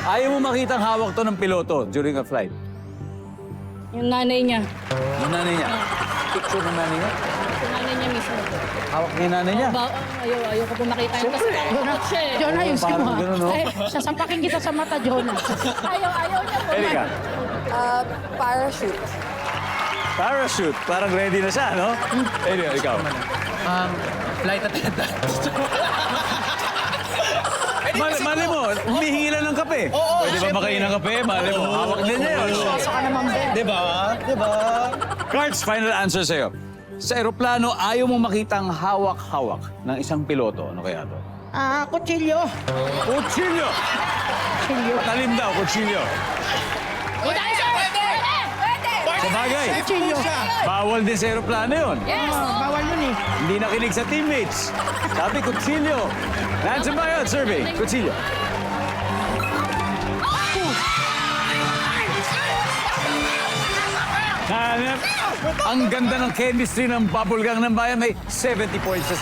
Ayaw mo makita ang hawak to ng piloto during a flight. Yung nanay niya. Yung nanay niya. Picture ng nanay niya. Yung nanay niya mismo. Hawak niya yung nanay niya. Ayaw ko po makita yun kasi takot siya eh. Jonah, ayusin mo Parang ganun, no? ha. Ay, sasampakin kita sa mata, Jonah. Ayaw niya po. Erika, Parachute. parachute. Parang ready na siya, no? Erika, ikaw. Flight attendant. Mali mo, humihingi lang ng kape. Pwede ba makain ng kape? Mali mo, hawak din niya yun. Saka naman, Ben. Diba? Diba? Cards, final answer sa'yo. Sa eroplano, ayaw mo makita ang hawak-hawak ng isang piloto. Ano kaya to? Kutsilyo. Kutsilyo! Kutsilyo. Talim daw, kutsilyo. Sa bagay, Kutsilyo. bawal din sa eroplano yun. Bawal yun eh. Hindi nakinig sa teammates. Sabi, kutsilyo. Nandiyan ba yun, survey? Kutsilyo. Hanap. Ang ganda ng chemistry ng bubblegum ng bayan. May 70 points sa